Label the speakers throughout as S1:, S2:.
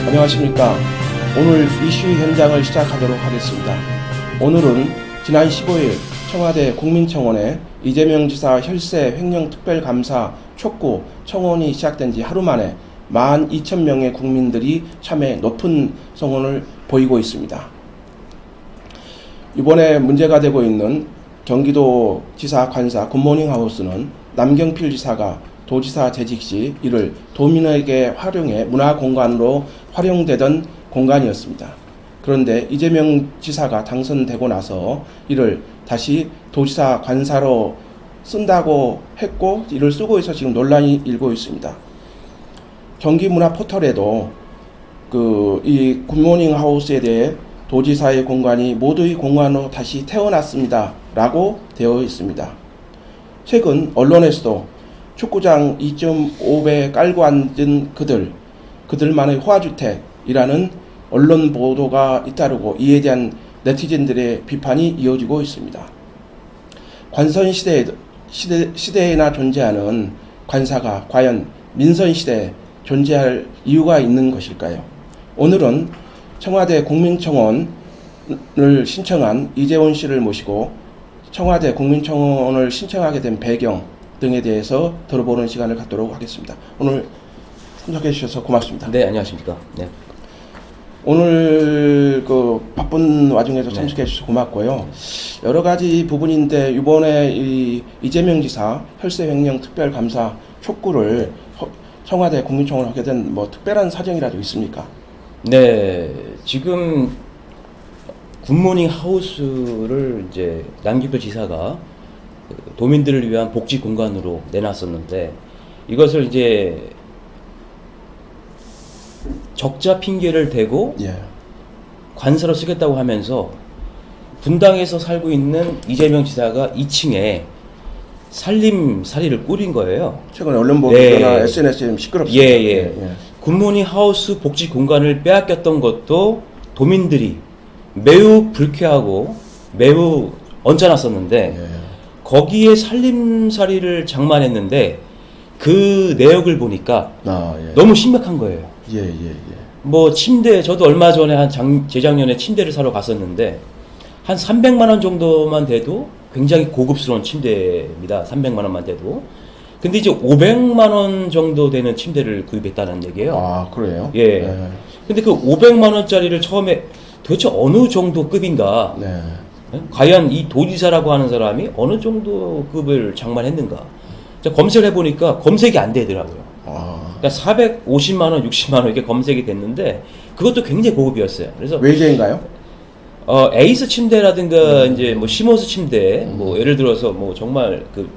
S1: 안녕하십니까. 오늘 이슈 현장을 시작하도록 하겠습니다. 오늘은 지난 15일 청와대 국민청원에 이재명 지사 혈세 횡령 특별감사 촉구 청원이 시작된 지 하루 만에 12,000명의 국민들이 참여 높은 성원을 보이고 있습니다. 이번에 문제가 되고 있는 경기도 지사 관사 굿모닝 하우스는 남경필 지사가 도지사 재직 시 이를 도민에게 활용해 문화공간으로 활용되던 공간이었습니다. 그런데 이재명 지사가 당선되고 나서 이를 다시 도지사 관사로 쓴다고 했고 이를 쓰고 있어 지금 논란이 일고 있습니다. 경기문화 포털에도 이 굿모닝 하우스에 대해 도지사의 공간이 모두의 공간으로 다시 태어났습니다 라고 되어 있습니다. 최근 언론에서도 축구장 2.5배 깔고 앉은 그들만의 호화주택이라는 언론 보도가 잇따르고 이에 대한 네티즌들의 비판이 이어지고 있습니다. 관선 시대에나 존재하는 관사가 과연 민선 시대에 존재할 이유가 있는 것일까요? 오늘은 청와대 국민청원을 신청한 이재원 씨를 모시고 청와대 국민청원을 신청하게 된 배경 등에 대해서 들어보는 시간을 갖도록 하겠습니다. 오늘 참석해 주셔서 고맙습니다.
S2: 네, 안녕하십니까. 네.
S1: 오늘 바쁜 와중에도 참석해 주셔서 고맙고요. 여러 가지 부분인데 이번에 이재명 지사 혈세 횡령 특별감사 촉구를 청와대 국민청원을 하게 된 특별한 사정이라도 있습니까?
S2: 네, 지금 굿모닝 하우스를 이제 남경필 지사가 도민들을 위한 복지 공간으로 내놨었는데 이것을 이제 적자 핑계를 대고 관사로 쓰겠다고 하면서 분당에서 살고 있는 이재명 지사가 2층에 살림살이를 꾸린 거예요.
S1: 최근에 언론 보도나 SNS에 좀 시끄럽습니다.
S2: 굿모닝 하우스 복지 공간을 빼앗겼던 것도 도민들이 매우 불쾌하고 매우 언짢았었는데 거기에 살림살이를 장만했는데 그 내역을 보니까 너무 심각한 거예요. 뭐 침대, 저도 얼마 전에 재작년에 침대를 사러 갔었는데 한 300만 원 정도만 돼도 굉장히 고급스러운 침대입니다. 300만 원만 돼도. 근데 이제 500만 원 정도 되는 침대를 구입했다는 얘기예요.
S1: 아, 그래요?
S2: 예. 근데 그 500만 원짜리를 처음에 도대체 어느 정도 급인가? 과연 이 도지사라고 하는 사람이 어느 정도 급을 장만했는가? 검색을 해보니까 검색이 안 되더라고요. 그러니까 450만 원, 60만 원 이렇게 검색이 됐는데 그것도 굉장히 고급이었어요. 그래서
S1: 외제인가요?
S2: 에이스 침대라든가 이제 뭐 시모스 침대, 뭐 예를 들어서 뭐 정말 그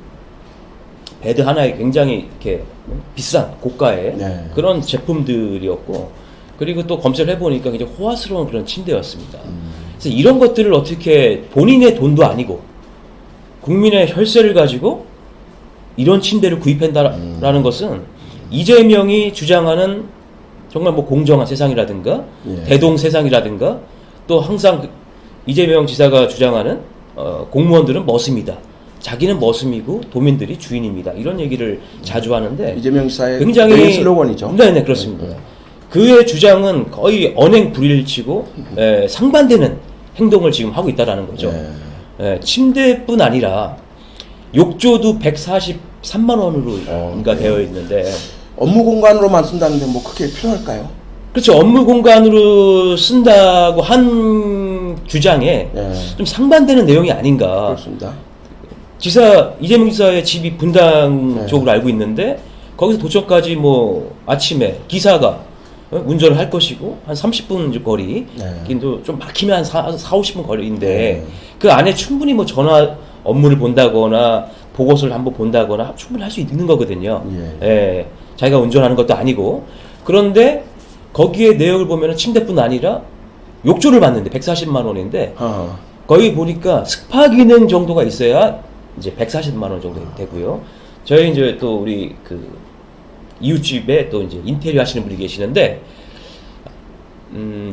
S2: 베드 하나에 굉장히 이렇게 비싼 고가의 그런 제품들이었고, 그리고 또 검색을 해보니까 굉장히 호화스러운 그런 침대였습니다. 그래서 이런 것들을 어떻게 본인의 돈도 아니고 국민의 혈세를 가지고 이런 침대를 구입한다라는 것은 이재명이 주장하는 정말 뭐 공정한 세상이라든가 대동 세상이라든가 또 항상 이재명 지사가 주장하는 공무원들은 머슴이다. 자기는 머슴이고 도민들이 주인입니다. 이런 얘기를 자주 하는데
S1: 이재명 지사의
S2: 굉장히
S1: 메인 슬로건이죠.
S2: 네, 그렇습니다. 그의 주장은 거의 언행 불일치고 상반되는 행동을 지금 하고 있다라는 거죠. 침대뿐 아니라 욕조도 143만 원으로 되어 있는데
S1: 업무 공간으로만 쓴다는데 그게 필요할까요?
S2: 그렇죠. 업무 공간으로 쓴다고 한 주장에 좀 상반되는 내용이 아닌가.
S1: 그렇습니다.
S2: 이재명 지사의 집이 분당 쪽으로 알고 있는데 거기서 도청까지 뭐 아침에 기사가 운전을 할 것이고 한 30분 거리, 좀 막히면 한 40-50분 거리인데 그 안에 충분히 뭐 전화 업무를 본다거나 보고서를 한번 본다거나 충분히 할 수 있는 거거든요. 자기가 운전하는 것도 아니고. 그런데 거기에 내역을 보면 침대뿐 아니라 욕조를 봤는데 140만 원인데 거기 보니까 스파 기능 정도가 있어야 이제 140만 원 정도 되고요. 저희 이제 또 우리 이웃집에 또 이제 인테리어 하시는 분이 계시는데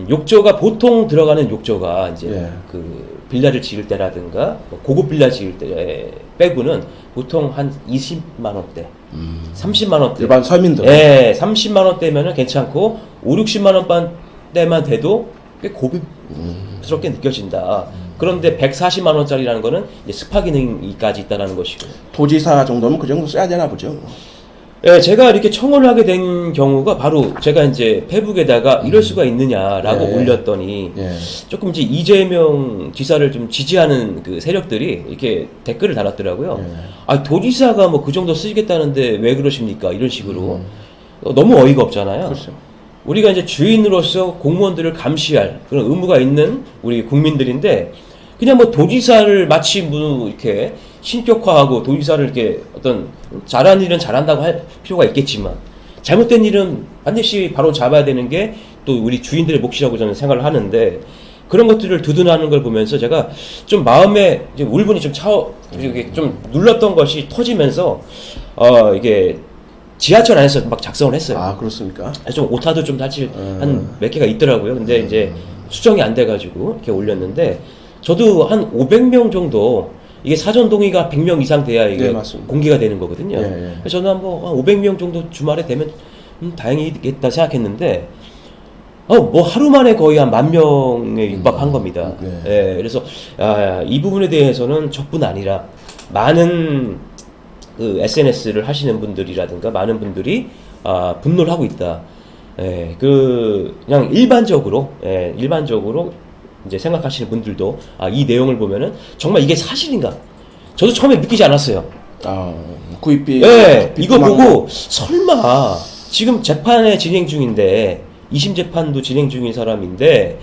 S2: 욕조가 보통 들어가는 욕조가 이제 그 빌라를 지을 때라든가 고급 빌라 지을 때 빼고는 보통 한 20만 원대, 30만 원대.
S1: 일반 서민들.
S2: 예, 30만 원대면은 괜찮고 5, 60만 원대만 돼도 꽤 고급스럽게 느껴진다. 그런데 140만 원짜리라는 거는 이제 스파 기능까지 있다라는 것이고.
S1: 도지사 정도면 그 정도 써야 되나 보죠.
S2: 예, 제가 이렇게 청원을 하게 된 경우가 바로 제가 이제 페북에다가 이럴 수가 있느냐라고
S1: 예.
S2: 올렸더니
S1: 예.
S2: 조금 이제 이재명 지사를 좀 지지하는 그 세력들이 이렇게 댓글을 달았더라고요.
S1: 예.
S2: 아, 도지사가 뭐 그 정도 쓰시겠다는데 왜 그러십니까? 이런 식으로. 너무 어이가 없잖아요.
S1: 그렇죠.
S2: 우리가 이제 주인으로서 공무원들을 감시할 그런 의무가 있는 우리 국민들인데 그냥 뭐 도지사를 마치 뭐 이렇게 신격화하고 도지사를 이렇게 어떤 잘한 일은 잘한다고 할 필요가 있겠지만 잘못된 일은 반드시 바로 잡아야 되는 게 또 우리 주인들의 몫이라고 저는 생각을 하는데 그런 것들을 두둔하는 걸 보면서 제가 좀 마음에 이제 울분이 좀 이렇게 좀 눌렀던 것이 터지면서 이게 지하철 안에서 막 작성을 했어요.
S1: 아, 그렇습니까?
S2: 좀 오타도 좀 사실 한 몇 개가 있더라고요. 근데 이제 수정이 안 돼가지고 이렇게 올렸는데 저도 한 500명 정도 이게 사전 동의가 100명 이상 돼야 이게
S1: 네, 맞습니다.
S2: 공개가 되는 거거든요.
S1: 예, 예.
S2: 그래서 저는 한 500명 정도 주말에 되면 다행이겠다 생각했는데 뭐 하루 만에 거의 한 10,000명에 육박한 겁니다.
S1: 네.
S2: 예, 그래서 이 부분에 대해서는 저뿐 아니라 많은 그 SNS를 하시는 분들이라든가 많은 분들이 분노를 하고 있다. 예, 그냥 일반적으로 이제 생각하시는 분들도 이 내용을 보면은 정말 이게 사실인가? 저도 처음에 믿기지 않았어요.
S1: 구입비.
S2: 예, 이거 보고 설마 지금 재판에 진행 중인데 2심 재판도 진행 중인 사람인데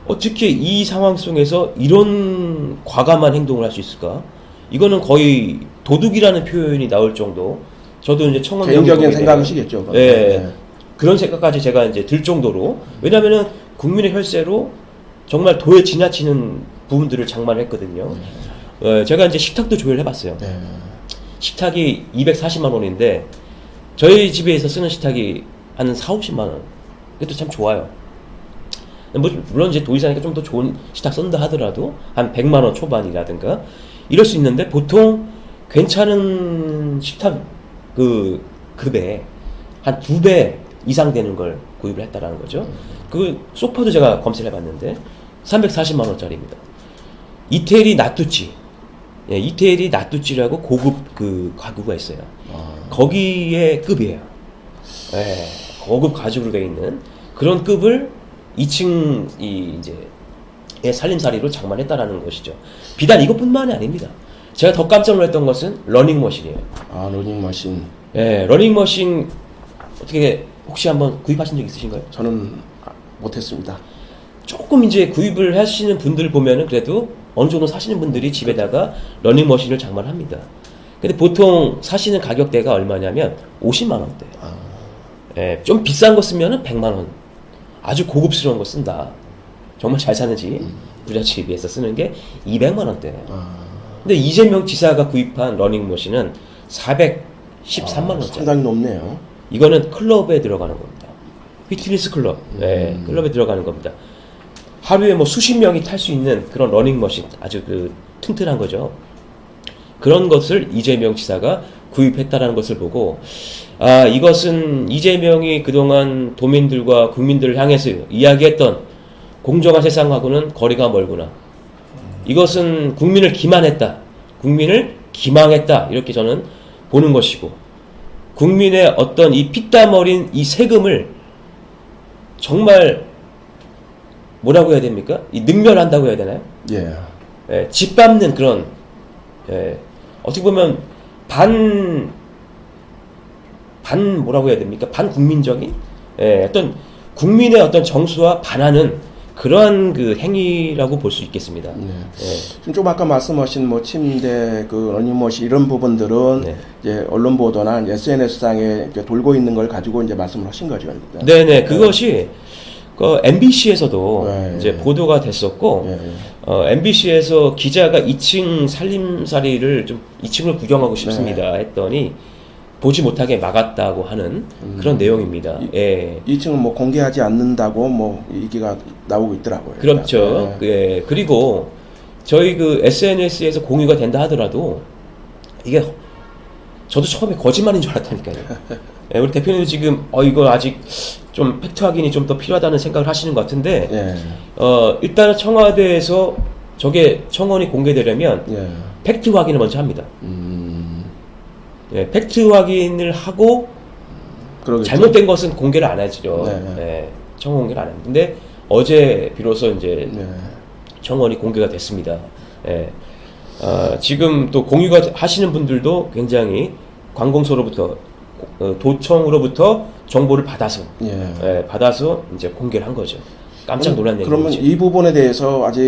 S2: 어떻게 이 상황 속에서 이런 과감한 행동을 할 수 있을까? 이거는 거의 도둑이라는 표현이 나올 정도. 저도 이제 청원
S1: 개인적인 생각이시겠죠.
S2: 예,
S1: 네.
S2: 그런 생각까지 제가 이제 들 정도로 왜냐하면은 국민의 혈세로 정말 도에 지나치는 부분들을 장만을 했거든요. 제가 이제 식탁도 조회를 해봤어요.
S1: 네.
S2: 식탁이 240만 원인데 저희 집에서 쓰는 식탁이 한 4, 50만 원. 그것도 참 좋아요. 물론 이제 도지사니까 좀 더 좋은 식탁 쓴다 하더라도 한 100만 원 초반이라든가 이럴 수 있는데 보통 괜찮은 식탁 그 급에 한 2배 이상 되는 걸 구입을 했다라는 거죠. 그 소파도 제가 검색을 해봤는데 340만 원짜리입니다. 이태리 나뚜찌, 예, 이태리 나뚜찌라고 고급 그 가구가 있어요. 거기에 급이에요. 예, 고급 가죽으로 되어 있는 그런 급을 2층 이제 살림살이로 장만했다라는 것이죠. 비단 이것뿐만이 아닙니다. 제가 더 깜짝 놀랐던 것은 러닝머신이에요.
S1: 러닝머신.
S2: 예, 러닝머신 어떻게 혹시 한번 구입하신 적 있으신가요?
S1: 저는 못했습니다.
S2: 조금 이제 구입을 하시는 분들 보면은 그래도 어느 정도 사시는 분들이 집에다가 러닝머신을 장만합니다. 근데 보통 사시는 가격대가 얼마냐면 50만 원대. 예, 좀 비싼 거 쓰면은 100만 원. 아주 고급스러운 거 쓴다. 정말 잘 사는 집, 부잣집에서 쓰는 게 200만 원대예요. 근데 이재명 지사가 구입한 러닝머신은 413만 원짜리.
S1: 상당히 높네요.
S2: 이거는 클럽에 들어가는 겁니다. 피트니스 클럽. 네, 클럽에 들어가는 겁니다. 하루에 뭐 수십 명이 탈 수 있는 그런 러닝머신, 아주 그 튼튼한 거죠. 그런 것을 이재명 지사가 구입했다라는 것을 보고 이것은 이재명이 그동안 도민들과 국민들을 향해서 이야기했던 공정한 세상하고는 거리가 멀구나. 이것은 국민을 기만했다. 국민을 기망했다. 이렇게 저는 보는 것이고 국민의 어떤 이 피땀 어린 이 세금을 정말 뭐라고 해야 됩니까? 이 능멸한다고 해야 되나요?
S1: 예.
S2: 예, 짓밟는 그런 어떻게 보면 반 뭐라고 해야 됩니까? 반국민적인 어떤 국민의 어떤 정수와 반하는 그러한 그 행위라고 볼 수 있겠습니다.
S1: 네. 지금 좀 아까 말씀하신 뭐 침대, 그 러닝머신 이런 부분들은
S2: 네.
S1: 이제 언론 보도나 SNS상에 돌고 있는 걸 가지고 이제 말씀을 하신 거죠. 일단.
S2: 네네, 그것이 그 MBC에서도
S1: 네.
S2: 이제 보도가 됐었고,
S1: 네.
S2: MBC에서 기자가 2층 살림살이를 좀 2층을 구경하고 싶습니다 했더니 보지 못하게 막았다고 하는 그런 내용입니다. 예.
S1: 2층은 뭐 공개하지 않는다고 뭐 얘기가 나오고 있더라고요.
S2: 그렇죠.
S1: 네.
S2: 예. 그리고 저희 그 SNS에서 공유가 된다 하더라도 이게 저도 처음에 거짓말인 줄 알았다니까요. 예, 우리 대표님도 지금 이거 아직 좀 팩트 확인이 좀 더 필요하다는 생각을 하시는 것 같은데 일단은 청와대에서 저게 청원이 공개되려면 팩트 확인을 먼저 합니다. 예, 팩트 확인을 하고 그러겠죠. 잘못된 것은 공개를 안 하죠. 예, 청원 공개를 안 합니다. 근데 어제 비로소 이제 청원이 공개가 됐습니다. 예. 지금 또 공유가 하시는 분들도 굉장히 관공서로부터 도청으로부터 정보를 받아서 받아서 이제 공개를 한 거죠. 깜짝 놀란 얘기죠.
S1: 그러면 이 부분에 대해서 아직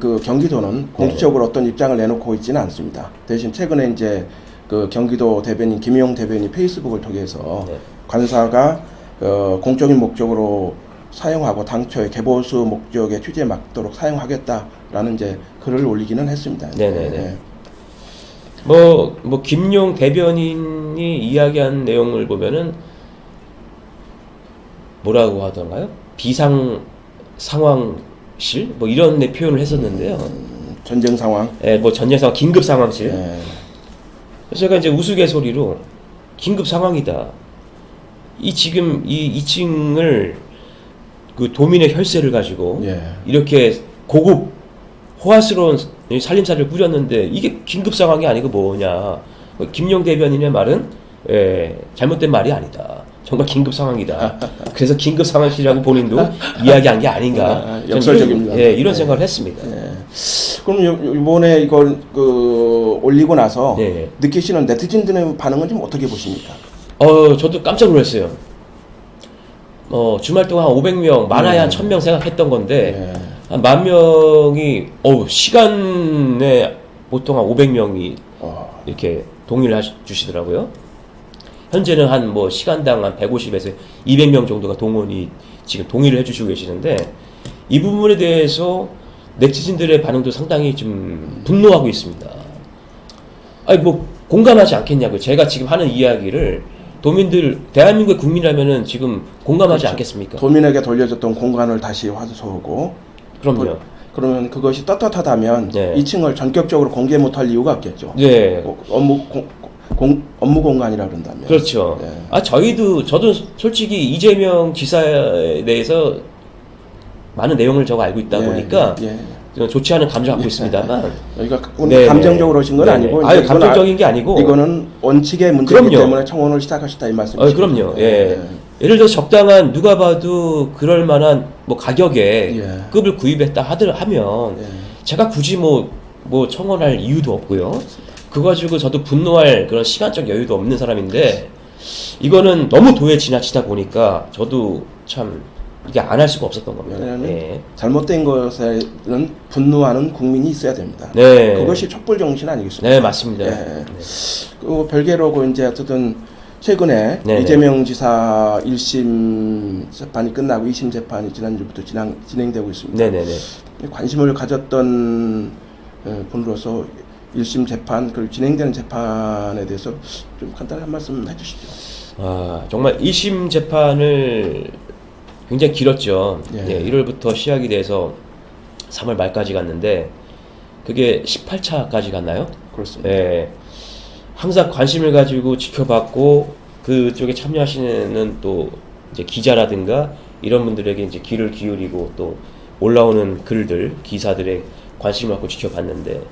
S1: 그 경기도는 공식적으로 어떤 입장을 내놓고 있지는 않습니다. 대신 최근에 이제 그 경기도 대변인 김용 대변인이 페이스북을 통해서 관사가 공적인 목적으로 사용하고 당초에 개보수 목적의 취지에 맞도록 사용하겠다라는 이제 글을 올리기는 했습니다.
S2: 네네네. 뭐 김용 대변인이 이야기한 내용을 보면은 뭐라고 하던가요? 비상 상황실 뭐 이런 표현을 했었는데요.
S1: 전쟁 상황.
S2: 뭐 전쟁 상황, 긴급 상황실. 그래서 제가 이제 우스갯소리로 긴급 상황이다. 지금 이 2층을 그 도민의 혈세를 가지고 이렇게 고급 호화스러운 살림살이를 꾸렸는데 이게 긴급 상황이 아니고 뭐냐. 김용 대변인의 말은 잘못된 말이 아니다. 정말 긴급 상황이다. 그래서 긴급 상황이라고 본인도 이야기한 게 아닌가.
S1: 역설적입니다.
S2: 이런 생각을 했습니다.
S1: 그럼 이번에 이걸 올리고 나서 느끼시는 네티즌들의 반응은 좀 어떻게 보십니까?
S2: 저도 깜짝 놀랐어요. 주말 동안 한 500명, 많아야 한 1000명 생각했던 건데, 한 10,000명이, 시간에 보통 한 500명이 이렇게 동의를 주시더라고요. 현재는 한 시간당 한 150에서 200명 정도가 지금 동의를 해주시고 계시는데, 이 부분에 대해서 네티즌들의 반응도 상당히 좀 분노하고 있습니다. 공감하지 않겠냐고요. 제가 지금 하는 이야기를 도민들, 대한민국의 국민이라면은 지금 공감하지 않겠습니까? 도민에게
S1: 돌려줬던 공간을 다시 화소하고.
S2: 그럼요.
S1: 그러면 그것이 떳떳하다면 2층을 전격적으로 공개 못할 이유가 없겠죠. 업무 공간이라 그런다면.
S2: 그렇죠. 저도 솔직히 이재명 지사에 대해서 많은 내용을 제가 알고 있다 보니까 좋지 않은 감정 갖고 있습니다만.
S1: 그러니까 감정적으로 하신 건 아니고.
S2: 감정적인 게 아니고.
S1: 이거는 원칙의 문제이기 때문에 청원을 시작하셨다 이 말씀이시죠.
S2: 그럼요. 예를 들어 적당한 누가 봐도 그럴 만한 가격에 급을 구입했다 하면 제가 굳이 청원할 이유도 없고요. 그거 가지고 저도 분노할 그런 시간적 여유도 없는 사람인데 이거는 너무 도에 지나치다 보니까 저도 참 이게 안 할 수가 없었던 겁니다.
S1: 잘못된 것에는 분노하는 국민이 있어야 됩니다. 그것이 촛불 정신 아니겠습니까?
S2: 네, 맞습니다.
S1: 그 별개로 이제 어쨌든 최근에 이재명 지사 1심 재판이 끝나고 2심 재판이 지난주부터 진행되고 있습니다. 관심을 가졌던 분으로서 1심 재판 그리고 진행되는 재판에 대해서 좀 간단히 한 말씀 해주시죠.
S2: 정말 1심 재판을 굉장히 길었죠. 1월부터 시작이 돼서 3월 말까지 갔는데 그게 18차까지 갔나요?
S1: 그렇습니다.
S2: 항상 관심을 가지고 지켜봤고 그쪽에 참여하시는 또 이제 기자라든가 이런 분들에게 이제 귀를 기울이고 또 올라오는 글들, 기사들에 관심을 갖고 지켜봤는데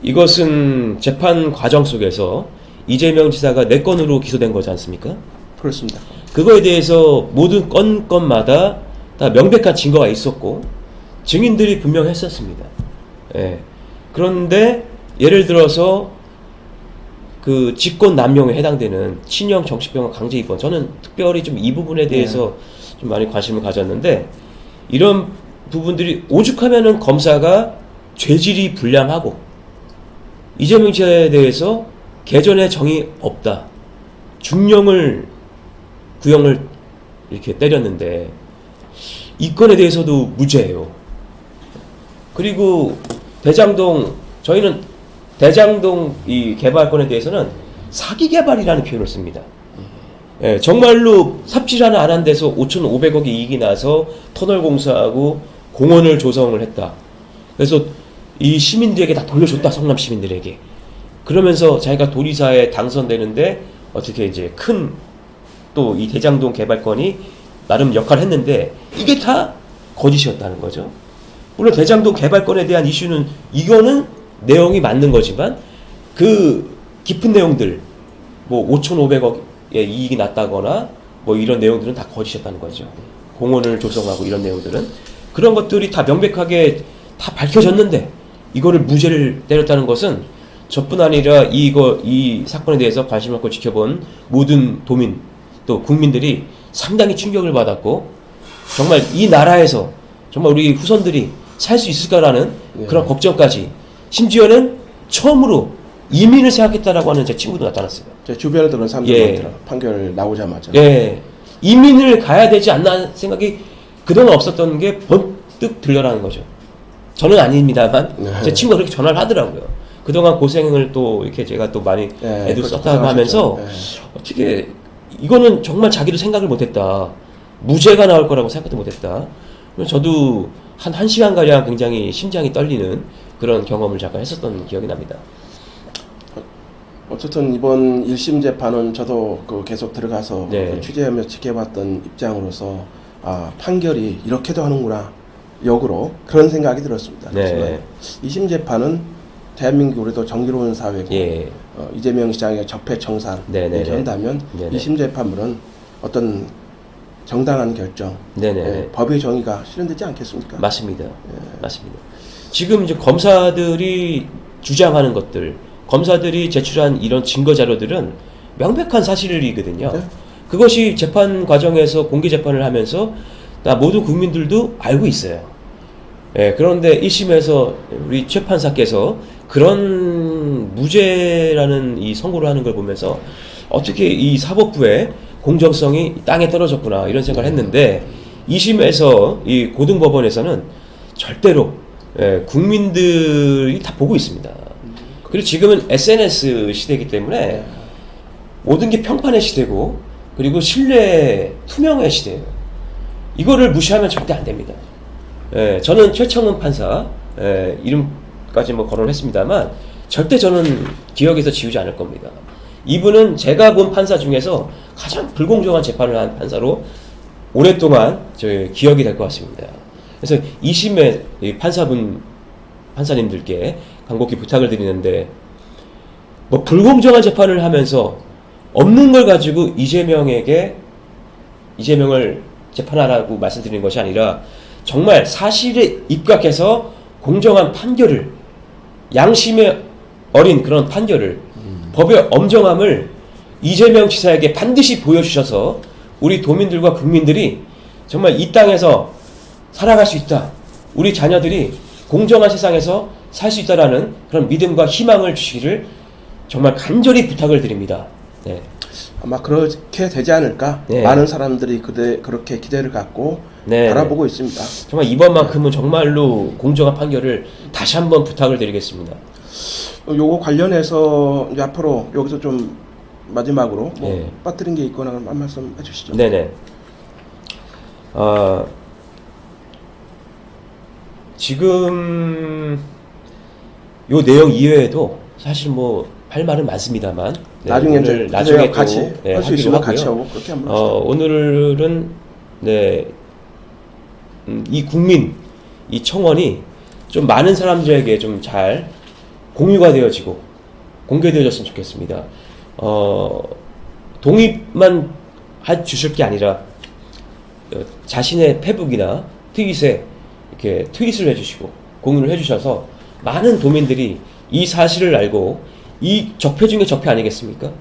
S2: 이것은 재판 과정 속에서 이재명 지사가 4건으로 기소된 거지 않습니까?
S1: 그렇습니다.
S2: 그거에 대해서 모든 건마다 다 명백한 증거가 있었고 증인들이 분명했었습니다. 그런데 예를 들어서 그 직권 남용에 해당되는 친형 정신병원 강제 입원, 저는 특별히 좀 이 부분에 대해서 좀 많이 관심을 가졌는데 이런 부분들이 오죽하면은 검사가 죄질이 불량하고 이재명 지사에 대해서 개전의 정이 없다. 중형을 구형을 이렇게 때렸는데 이 건에 대해서도 무죄예요. 그리고 저희는 대장동 이 개발건에 대해서는 사기 개발이라는 표현을 씁니다. 정말로 삽질 하나 안 한 데서 5,500억의 이익이 나서 터널 공사하고 공원을 조성을 했다. 그래서 이 시민들에게 다 돌려줬다. 성남 시민들에게. 그러면서 자기가 도지사에 당선되는데 어떻게 이제 큰 또 이 대장동 개발권이 나름 역할을 했는데 이게 다 거짓이었다는 거죠. 물론 대장동 개발권에 대한 이슈는 이거는 내용이 맞는 거지만 그 깊은 내용들 뭐 5,500억의 이익이 났다거나 뭐 이런 내용들은 다 거짓이었다는 거죠. 공원을 조성하고 이런 내용들은 그런 것들이 다 명백하게 다 밝혀졌는데 이거를 무죄를 때렸다는 것은 저뿐 아니라 이 사건에 대해서 관심 갖고 지켜본 모든 도민 또 국민들이 상당히 충격을 받았고 정말 이 나라에서 정말 우리 후손들이 살 수 있을까라는 그런 걱정까지 심지어는 처음으로 이민을 생각했다라고 하는 제 친구도 나타났어요.
S1: 제 주변에도 그런 사람들 많더라고요. 판결 나오자마자.
S2: 예. 이민을 가야 되지 않나 생각이 그동안 없었던 게 번뜩 들려라는 거죠. 저는 아닙니다만 제 친구가 그렇게 전화를 하더라고요. 그동안 고생을 또 이렇게 제가 또 많이 애도 썼다고 하면서 어떻게 이거는 정말 자기도 생각을 못했다. 무죄가 나올 거라고 생각도 못했다. 저도 한 1시간가량 굉장히 심장이 떨리는 그런 경험을 잠깐 했었던 기억이 납니다.
S1: 어쨌든 이번 1심 재판은 저도 계속 들어가서 취재하며 지켜봤던 입장으로서 판결이 이렇게도 하는구나 역으로 그런 생각이 들었습니다. 그렇지만 2심 재판은 대한민국 우리도 정의로운 사회고 이재명 시장의 적폐청산 이렇게 한다면 2심 재판부는 어떤 정당한 결정, 법의 정의가 실현되지 않겠습니까?
S2: 맞습니다. 맞습니다. 지금 이제 검사들이 주장하는 것들, 검사들이 제출한 이런 증거 자료들은 명백한 사실이거든요. 그것이 재판 과정에서 공개 재판을 하면서 모든 국민들도 알고 있어요. 그런데 1심에서 우리 최 판사께서 그런 무죄라는 이 선고를 하는 걸 보면서 어떻게 이 사법부의 공정성이 땅에 떨어졌구나 이런 생각을 했는데 2심에서 이 고등법원에서는 절대로 국민들이 다 보고 있습니다. 그리고 지금은 SNS 시대이기 때문에 모든 게 평판의 시대고 그리고 신뢰 투명의 시대예요. 이거를 무시하면 절대 안 됩니다. 저는 최청원 판사 이름까지 뭐 거론을 했습니다만 절대 저는 기억에서 지우지 않을 겁니다. 이분은 제가 본 판사 중에서 가장 불공정한 재판을 한 판사로 오랫동안 저희 기억이 될 것 같습니다. 그래서 2심의 판사님들께 간곡히 부탁을 드리는데 뭐 불공정한 재판을 하면서 없는 걸 가지고 이재명을 재판하라고 말씀드리는 것이 아니라 정말 사실에 입각해서 공정한 판결을 양심에 어린 그런 판결을 법의 엄정함을 이재명 지사에게 반드시 보여주셔서 우리 도민들과 국민들이 정말 이 땅에서 살아갈 수 있다. 우리 자녀들이 공정한 세상에서 살 수 있다라는 그런 믿음과 희망을 주시기를 정말 간절히 부탁을 드립니다.
S1: 아마 그렇게 되지 않을까? 많은 사람들이 그렇게 기대를 갖고 바라보고 있습니다.
S2: 정말 이번만큼은 정말로 공정한 판결을 다시 한번 부탁을 드리겠습니다.
S1: 요거 관련해서 이제 앞으로 여기서 좀 마지막으로 빠뜨린 게 있거나 한 말씀 해주시죠.
S2: 네네. 지금 요 내용 이외에도 사실 뭐 할 말은 많습니다만
S1: 나중에 또 같이 할 수 있으면 같이
S2: 하고요.
S1: 하고 그렇게 한번 합시다.
S2: 오늘은 이 국민 이 청원이 좀 많은 사람들에게 좀 잘 공유가 되어지고 공개되어졌으면 좋겠습니다. 동의만 해주실 게 아니라 자신의 페북이나 트윗에 이렇게 트윗을 해주시고 공유를 해주셔서 많은 도민들이 이 사실을 알고 이 적폐 중에 적폐 아니겠습니까?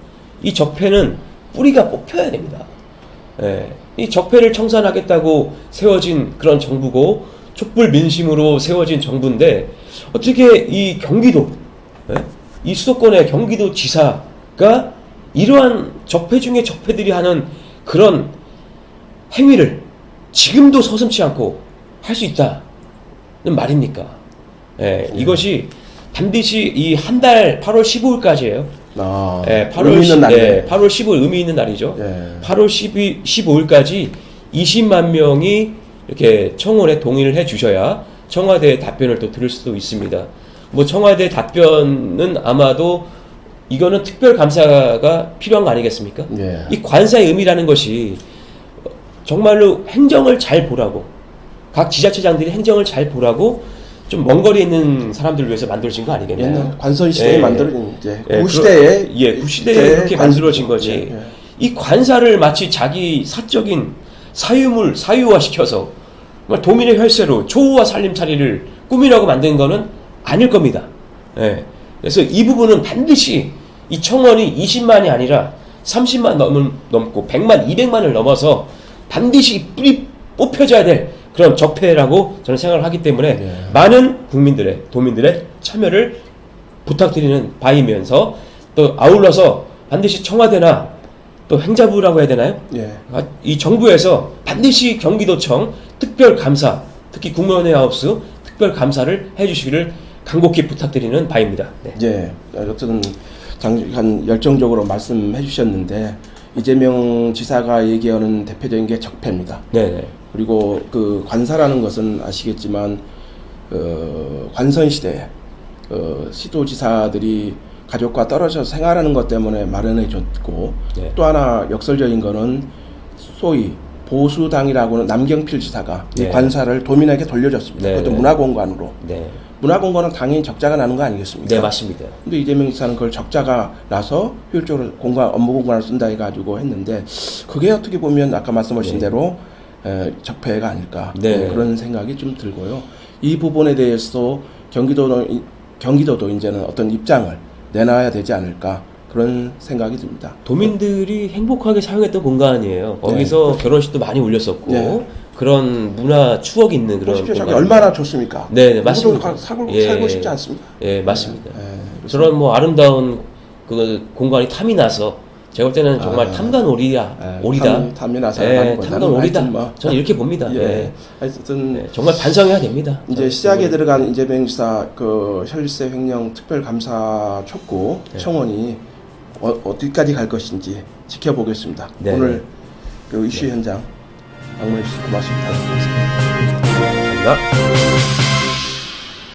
S2: 이 적폐는 뿌리가 뽑혀야 됩니다. 이 적폐를 청산하겠다고 세워진 그런 정부고 촛불 민심으로 세워진 정부인데 어떻게 이 경기도 이 수도권의 경기도 지사가 이러한 적폐 중에 적폐들이 하는 그런 행위를 지금도 서슴지 않고 할 수 있다는 말입니까? 이것이 반드시 이 한 달 8월 15일까지예요. 8월 15일 의미 있는 날이죠. 8월 15일까지 20만 명이 이렇게 청원에 동의를 해 주셔야 청와대의 답변을 또 들을 수도 있습니다. 뭐 청와대 답변은 아마도 이거는 특별 감사가 필요한 거 아니겠습니까?
S1: 예.
S2: 이 관사의 의미라는 것이 정말로 행정을 잘 보라고, 각 지자체장들이 행정을 잘 보라고 좀 먼 거리에 있는 사람들을 위해서 만들어진 거 아니겠나요?
S1: 옛날 관선 시대에
S2: 예.
S1: 만들어진 이제
S2: 예,
S1: 구시대에
S2: 구시대에 그렇게 만들어진 거지.
S1: 예, 예.
S2: 이 관사를 마치 자기 사적인 사유화 시켜서 도민의 혈세로 초호화 살림살이를 꾸미라고 만든 거는 아닐 겁니다. 예. 그래서 이 부분은 반드시 이 청원이 20만이 아니라 30만 넘고 100만, 200만을 넘어서 반드시 뿌리 뽑혀져야 될 그런 적폐라고 저는 생각을 하기 때문에
S1: 네.
S2: 많은 도민들의 참여를 부탁드리는 바이면서 또 아울러서 반드시 청와대나 또 행자부라고 해야 되나요?
S1: 예.
S2: 이 정부에서 반드시 경기도청 특별감사, 특히 국무원회 하우스 특별감사를 해주시기를 간곡히 부탁드리는 바입니다. 네.
S1: 예. 어쨌든 장관 열정적으로 말씀해 주셨는데 이재명 지사가 얘기하는 대표적인 게 적폐입니다.
S2: 네네.
S1: 그리고 그 관사라는 것은 아시겠지만 관선 시대에 시도지사들이 가족과 떨어져서 생활하는 것 때문에 마련해 줬고
S2: 네.
S1: 또 하나 역설적인 거는 소위 보수당이라고는 남경필 지사가 이
S2: 네.
S1: 관사를 도민에게 돌려줬습니다.
S2: 네.
S1: 그것도
S2: 네.
S1: 문화공간으로.
S2: 네.
S1: 문화공간은 당연히 적자가 나는 거 아니겠습니까?
S2: 네, 맞습니다.
S1: 근데 이재명 지사는 그걸 적자가 나서 효율적으로 업무 공간을 쓴다 해가지고 했는데 그게 어떻게 보면 아까 말씀하신
S2: 네.
S1: 대로 적폐가 아닐까
S2: 네.
S1: 그런 생각이 좀 들고요. 이 부분에 대해서 경기도도 이제는 어떤 입장을 내놔야 되지 않을까 그런 생각이 듭니다.
S2: 도민들이 행복하게 사용했던 공간이에요. 거기서 결혼식도 많이 올렸었고
S1: 네.
S2: 그런 문화 추억이 있는 그런
S1: 보십시오. 저기
S2: 공간입니다.
S1: 얼마나 좋습니까?
S2: 네, 맞습니다.
S1: 살고 싶지 않습니까?
S2: 예, 맞습니다.
S1: 예,
S2: 저런 뭐 아름다운 그 공간이 탐이 나서 제가 볼 때는 정말 탐관오리다. 오리다.
S1: 탐이 나서
S2: 예, 탐관오리다.
S1: 뭐.
S2: 저는 이렇게 봅니다.
S1: 예.
S2: 예.
S1: 하여튼
S2: 네, 정말 반성해야 됩니다.
S1: 이제 시작에 들어간 이재명 지사 그 혈세 횡령 특별감사 촉구
S2: 네. 청원이
S1: 청원이 어디까지 갈 것인지 지켜보겠습니다.
S2: 네.
S1: 오늘 그 이슈 현장 방문해 주셔서 고맙습니다.
S2: 감사합니다.